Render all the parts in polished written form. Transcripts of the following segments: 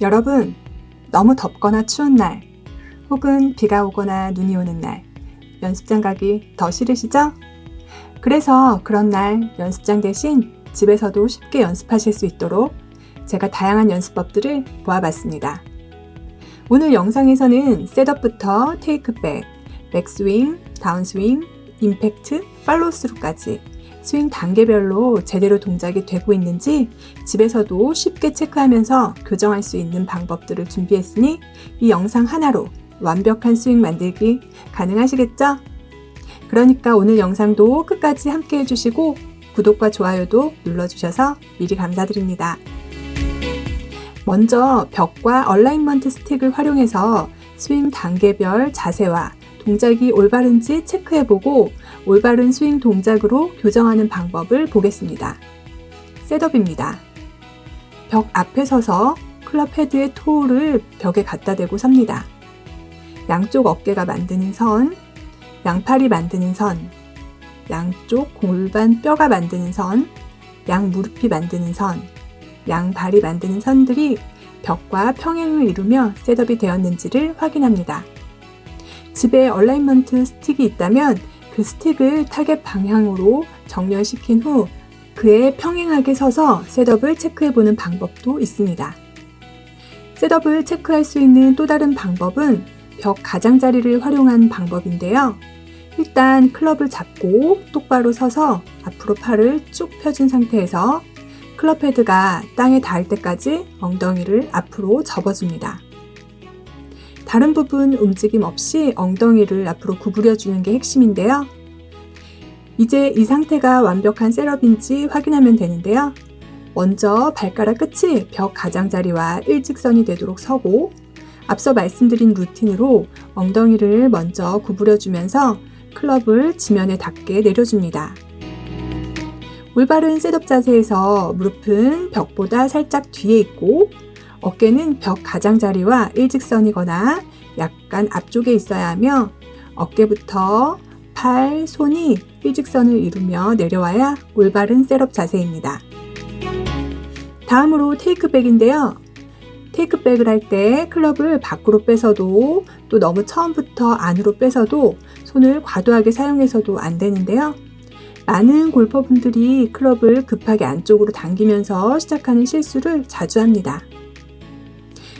여러분, 너무 덥거나 추운 날, 혹은 비가 오거나 눈이 오는 날, 연습장 가기 더 싫으시죠? 그래서 그런 날 연습장 대신 집에서도 쉽게 연습하실 수 있도록 제가 다양한 연습법들을 모아봤습니다. 오늘 영상에서는 셋업부터 테이크백, 백스윙, 다운스윙, 임팩트, 팔로우스루까지 스윙 단계별로 제대로 동작이 되고 있는지 집에서도 쉽게 체크하면서 교정할 수 있는 방법들을 준비했으니 이 영상 하나로 완벽한 스윙 만들기 가능하시겠죠? 그러니까 오늘 영상도 끝까지 함께 해주시고 구독과 좋아요도 눌러주셔서 미리 감사드립니다. 먼저 벽과 얼라인먼트 스틱을 활용해서 스윙 단계별 자세와 동작이 올바른지 체크해보고 올바른 스윙 동작으로 교정하는 방법을 보겠습니다. 셋업입니다. 벽 앞에 서서 클럽 헤드의 토우를 벽에 갖다 대고 섭니다. 양쪽 어깨가 만드는 선, 양팔이 만드는 선, 양쪽 골반 뼈가 만드는 선, 양 무릎이 만드는 선, 양발이 만드는 선들이 벽과 평행을 이루며 셋업이 되었는지를 확인합니다. 집에 얼라인먼트 스틱이 있다면 그 스틱을 타겟 방향으로 정렬시킨 후 그에 평행하게 서서 셋업을 체크해보는 방법도 있습니다. 셋업을 체크할 수 있는 또 다른 방법은 벽 가장자리를 활용한 방법인데요. 일단 클럽을 잡고 똑바로 서서 앞으로 팔을 쭉 펴준 상태에서 클럽 헤드가 땅에 닿을 때까지 엉덩이를 앞으로 접어줍니다. 다른 부분 움직임 없이 엉덩이를 앞으로 구부려주는 게 핵심인데요. 이제 이 상태가 완벽한 셋업인지 확인하면 되는데요. 먼저 발가락 끝이 벽 가장자리와 일직선이 되도록 서고 앞서 말씀드린 루틴으로 엉덩이를 먼저 구부려주면서 클럽을 지면에 닿게 내려줍니다. 올바른 셋업 자세에서 무릎은 벽보다 살짝 뒤에 있고 어깨는 벽 가장자리와 일직선이거나 약간 앞쪽에 있어야 하며 어깨부터 팔, 손이 일직선을 이루며 내려와야 올바른 셋업 자세입니다. 다음으로 테이크백인데요. 테이크백을 할 때 클럽을 밖으로 빼서도 또 너무 처음부터 안으로 빼서도 손을 과도하게 사용해서도 안 되는데요. 많은 골퍼분들이 클럽을 급하게 안쪽으로 당기면서 시작하는 실수를 자주 합니다.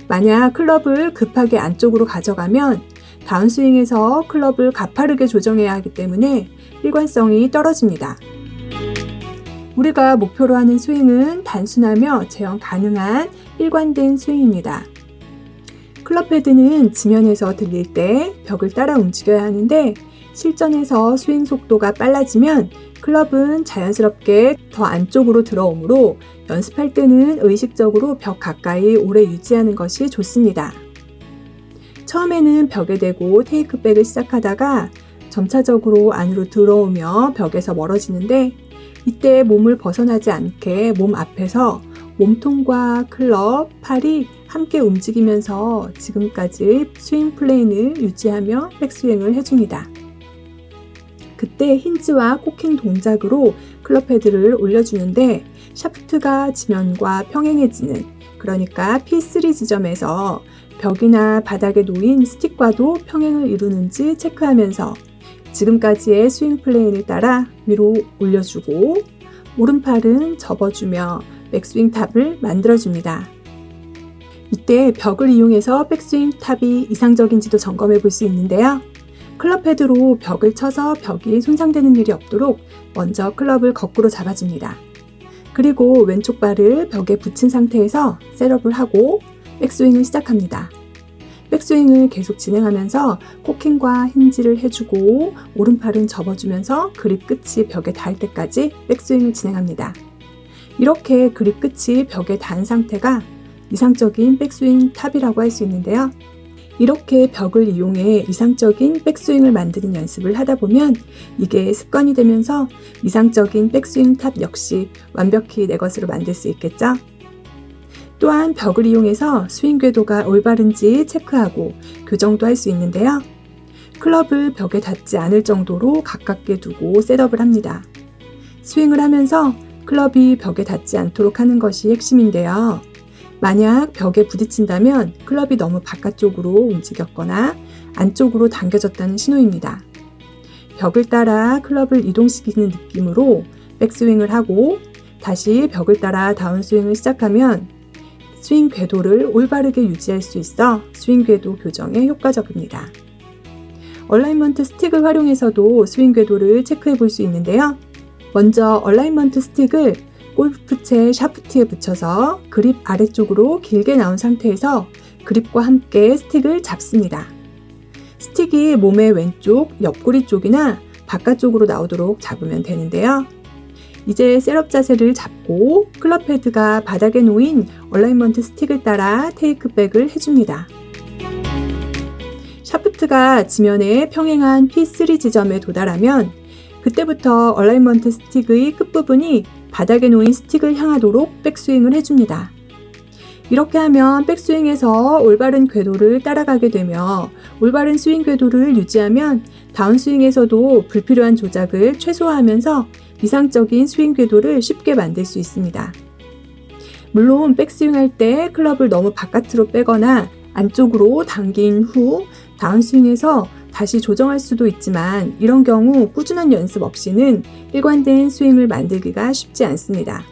만약 클럽을 급하게 안쪽으로 가져가면 다운스윙에서 클럽을 가파르게 조정해야 하기 때문에 일관성이 떨어집니다. 우리가 목표로 하는 스윙은 단순하며 재현 가능한 일관된 스윙입니다. 클럽 헤드는 지면에서 들릴 때 벽을 따라 움직여야 하는데 실전에서 스윙 속도가 빨라지면 클럽은 자연스럽게 더 안쪽으로 들어오므로 연습할 때는 의식적으로 벽 가까이 오래 유지하는 것이 좋습니다. 처음에는 벽에 대고 테이크백을 시작하다가 점차적으로 안으로 들어오며 벽에서 멀어지는데 이때 몸을 벗어나지 않게 몸 앞에서 몸통과 클럽, 팔이 함께 움직이면서 지금까지 스윙 플레인을 유지하며 백스윙을 해줍니다. 그때 힌지와 코킹 동작으로 클럽 헤드를 올려주는데 샤프트가 지면과 평행해지는, 그러니까 P3 지점에서 벽이나 바닥에 놓인 스틱과도 평행을 이루는지 체크하면서 지금까지의 스윙 플레인을 따라 위로 올려주고 오른팔은 접어주며 백스윙 탑을 만들어줍니다. 이때 벽을 이용해서 백스윙 탑이 이상적인지도 점검해 볼 수 있는데요. 클럽 헤드로 벽을 쳐서 벽이 손상되는 일이 없도록 먼저 클럽을 거꾸로 잡아줍니다. 그리고 왼쪽 발을 벽에 붙인 상태에서 셋업을 하고 백스윙을 시작합니다. 백스윙을 계속 진행하면서 코킹과 힌지를 해주고 오른팔은 접어주면서 그립 끝이 벽에 닿을 때까지 백스윙을 진행합니다. 이렇게 그립 끝이 벽에 닿은 상태가 이상적인 백스윙 탑이라고 할 수 있는데요. 이렇게 벽을 이용해 이상적인 백스윙을 만드는 연습을 하다 보면 이게 습관이 되면서 이상적인 백스윙 탑 역시 완벽히 내 것으로 만들 수 있겠죠? 또한 벽을 이용해서 스윙 궤도가 올바른지 체크하고 교정도 할 수 있는데요. 클럽을 벽에 닿지 않을 정도로 가깝게 두고 셋업을 합니다. 스윙을 하면서 클럽이 벽에 닿지 않도록 하는 것이 핵심인데요. 만약 벽에 부딪힌다면 클럽이 너무 바깥쪽으로 움직였거나 안쪽으로 당겨졌다는 신호입니다. 벽을 따라 클럽을 이동시키는 느낌으로 백스윙을 하고 다시 벽을 따라 다운스윙을 시작하면 스윙 궤도를 올바르게 유지할 수 있어 스윙 궤도 교정에 효과적입니다. 얼라이먼트 스틱을 활용해서도 스윙 궤도를 체크해 볼 수 있는데요. 먼저 얼라이먼트 스틱을 골프채 샤프트에 붙여서 그립 아래쪽으로 길게 나온 상태에서 그립과 함께 스틱을 잡습니다. 스틱이 몸의 왼쪽 옆구리 쪽이나 바깥쪽으로 나오도록 잡으면 되는데요. 이제 셋업 자세를 잡고 클럽 헤드가 바닥에 놓인 얼라이먼트 스틱을 따라 테이크백을 해줍니다. 샤프트가 지면에 평행한 P3 지점에 도달하면 그때부터 얼라이먼트 스틱의 끝부분이 바닥에 놓인 스틱을 향하도록 백스윙을 해줍니다. 이렇게 하면 백스윙에서 올바른 궤도를 따라가게 되며 올바른 스윙 궤도를 유지하면 다운스윙에서도 불필요한 조작을 최소화하면서 이상적인 스윙 궤도를 쉽게 만들 수 있습니다. 물론 백스윙할 때 클럽을 너무 바깥으로 빼거나 안쪽으로 당긴 후 다운스윙에서 다시 조정할 수도 있지만 이런 경우 꾸준한 연습 없이는 일관된 스윙을 만들기가 쉽지 않습니다.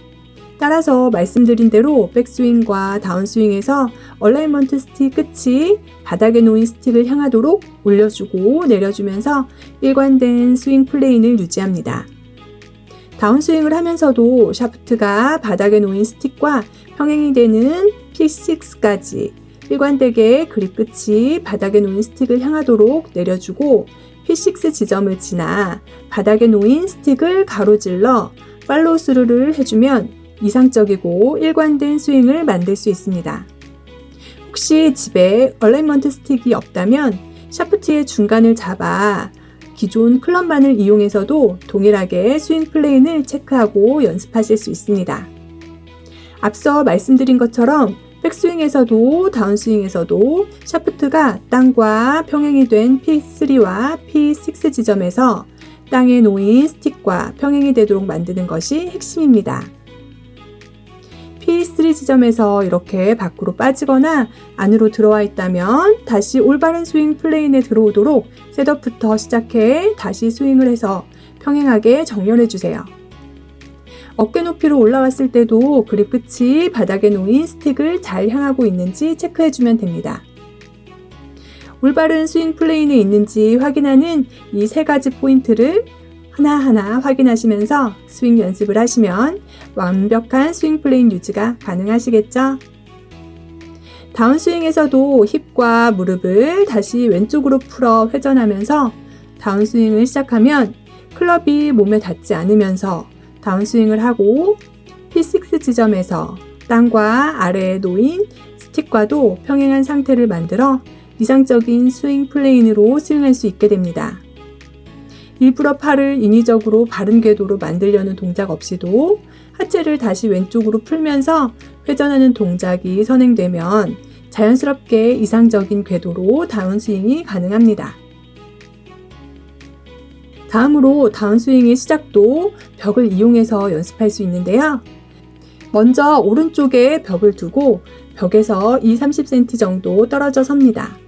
따라서 말씀드린 대로 백스윙과 다운스윙에서 얼라이먼트 스틱 끝이 바닥에 놓인 스틱을 향하도록 올려주고 내려주면서 일관된 스윙 플레인을 유지합니다. 다운스윙을 하면서도 샤프트가 바닥에 놓인 스틱과 평행이 되는 P6까지 일관되게 그립 끝이 바닥에 놓인 스틱을 향하도록 내려주고 P6 지점을 지나 바닥에 놓인 스틱을 가로질러 팔로우 스루를 해주면 이상적이고 일관된 스윙을 만들 수 있습니다. 혹시 집에 얼라이먼트 스틱이 없다면 샤프트의 중간을 잡아 기존 클럽만을 이용해서도 동일하게 스윙 플레인을 체크하고 연습하실 수 있습니다. 앞서 말씀드린 것처럼 백스윙에서도 다운스윙에서도 샤프트가 땅과 평행이 된 P3와 P6 지점에서 땅에 놓인 스틱과 평행이 되도록 만드는 것이 핵심입니다. P3 지점에서 이렇게 밖으로 빠지거나 안으로 들어와 있다면 다시 올바른 스윙 플레인에 들어오도록 셋업부터 시작해 다시 스윙을 해서 평행하게 정렬해 주세요. 어깨 높이로 올라왔을 때도 그립 끝이 바닥에 놓인 스틱을 잘 향하고 있는지 체크해 주면 됩니다. 올바른 스윙 플레인에 있는지 확인하는 이 세 가지 포인트를 하나하나 확인하시면서 스윙 연습을 하시면 완벽한 스윙 플레인 유지가 가능하시겠죠? 다운스윙에서도 힙과 무릎을 다시 왼쪽으로 풀어 회전하면서 다운스윙을 시작하면 클럽이 몸에 닿지 않으면서 다운스윙을 하고 P6 지점에서 땅과 아래에 놓인 스틱과도 평행한 상태를 만들어 이상적인 스윙 플레인으로 스윙할 수 있게 됩니다. 일부러 팔을 인위적으로 바른 궤도로 만들려는 동작 없이도 하체를 다시 왼쪽으로 풀면서 회전하는 동작이 선행되면 자연스럽게 이상적인 궤도로 다운스윙이 가능합니다. 다음으로 다운스윙의 시작도 벽을 이용해서 연습할 수 있는데요. 먼저 오른쪽에 벽을 두고 벽에서 20-30cm 정도 떨어져 섭니다.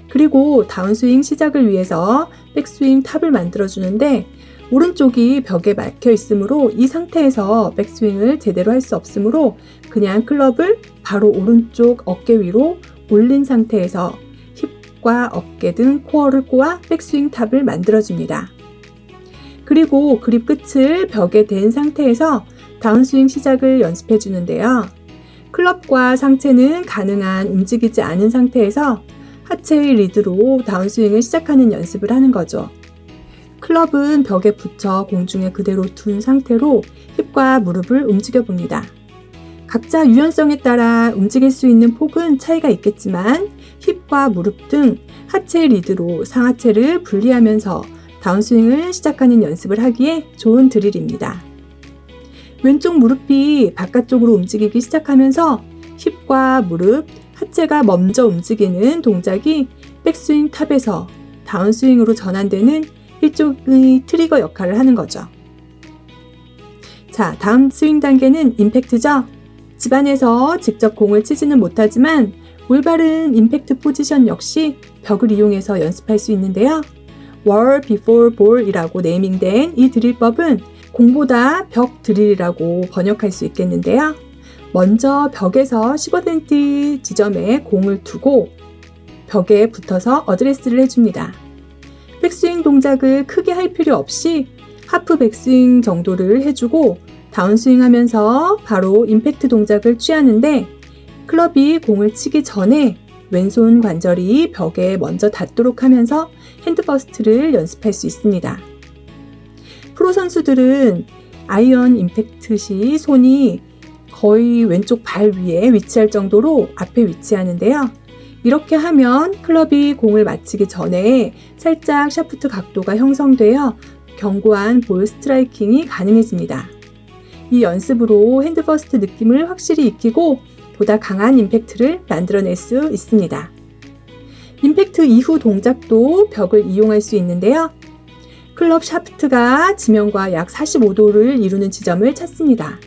그리고 다운스윙 시작을 위해서 백스윙 탑을 만들어주는데 오른쪽이 벽에 막혀 있으므로 이 상태에서 백스윙을 제대로 할 수 없으므로 그냥 클럽을 바로 오른쪽 어깨 위로 올린 상태에서 힙과 어깨 등 코어를 꼬아 백스윙 탑을 만들어줍니다. 그리고 그립 끝을 벽에 댄 상태에서 다운스윙 시작을 연습해 주는데요. 클럽과 상체는 가능한 움직이지 않은 상태에서 하체의 리드로 다운스윙을 시작하는 연습을 하는 거죠. 클럽은 벽에 붙여 공중에 그대로 둔 상태로 힙과 무릎을 움직여 봅니다. 각자 유연성에 따라 움직일 수 있는 폭은 차이가 있겠지만 힙과 무릎 등 하체의 리드로 상하체를 분리하면서 다운스윙을 시작하는 연습을 하기에 좋은 드릴입니다. 왼쪽 무릎이 바깥쪽으로 움직이기 시작하면서 힙과 무릎, 하체가 먼저 움직이는 동작이 백스윙 탑에서 다운스윙으로 전환되는 일종의 트리거 역할을 하는 거죠. 자, 다음 스윙 단계는 임팩트죠. 집안에서 직접 공을 치지는 못하지만 올바른 임팩트 포지션 역시 벽을 이용해서 연습할 수 있는데요. Wall before ball이라고 네이밍된 이 드릴법은 공보다 벽 드릴이라고 번역할 수 있겠는데요. 먼저 벽에서 15cm 지점에 공을 두고 벽에 붙어서 어드레스를 해줍니다. 백스윙 동작을 크게 할 필요 없이 하프 백스윙 정도를 해주고 다운스윙 하면서 바로 임팩트 동작을 취하는데 클럽이 공을 치기 전에 왼손 관절이 벽에 먼저 닿도록 하면서 핸드퍼스트를 연습할 수 있습니다. 프로 선수들은 아이언 임팩트 시 손이 거의 왼쪽 발 위에 위치할 정도로 앞에 위치하는데요. 이렇게 하면 클럽이 공을 맞히기 전에 살짝 샤프트 각도가 형성되어 견고한 볼 스트라이킹이 가능해집니다. 이 연습으로 핸드퍼스트 느낌을 확실히 익히고 보다 강한 임팩트를 만들어낼 수 있습니다. 임팩트 이후 동작도 벽을 이용할 수 있는데요. 클럽 샤프트가 지면과 약 45도를 이루는 지점을 찾습니다.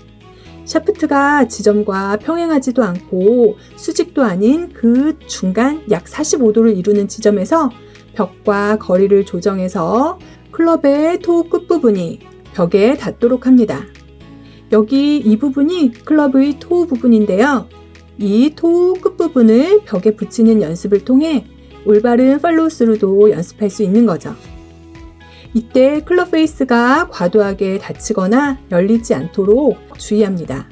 샤프트가 지점과 평행하지도 않고 수직도 아닌 그 중간 약 45도를 이루는 지점에서 벽과 거리를 조정해서 클럽의 토 끝부분이 벽에 닿도록 합니다. 여기 이 부분이 클럽의 토 부분인데요. 이 토 끝부분을 벽에 붙이는 연습을 통해 올바른 팔로우스루도 연습할 수 있는 거죠. 이때 클럽 페이스가 과도하게 닫히거나 열리지 않도록 주의합니다.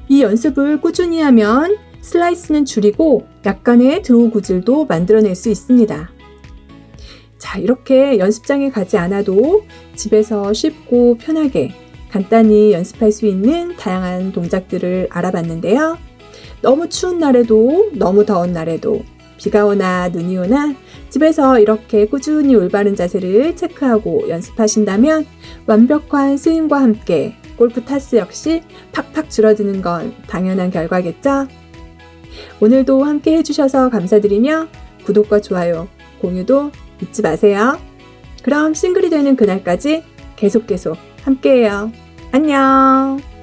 이 연습을 꾸준히 하면 슬라이스는 줄이고 약간의 드로우 구질도 만들어낼 수 있습니다. 자, 이렇게 연습장에 가지 않아도 집에서 쉽고 편하게 간단히 연습할 수 있는 다양한 동작들을 알아봤는데요. 너무 추운 날에도 너무 더운 날에도 비가 오나 눈이 오나 집에서 이렇게 꾸준히 올바른 자세를 체크하고 연습하신다면 완벽한 스윙과 함께 골프 타수 역시 팍팍 줄어드는 건 당연한 결과겠죠? 오늘도 함께 해주셔서 감사드리며 구독과 좋아요, 공유도 잊지 마세요. 그럼 싱글이 되는 그날까지 계속 함께해요. 안녕!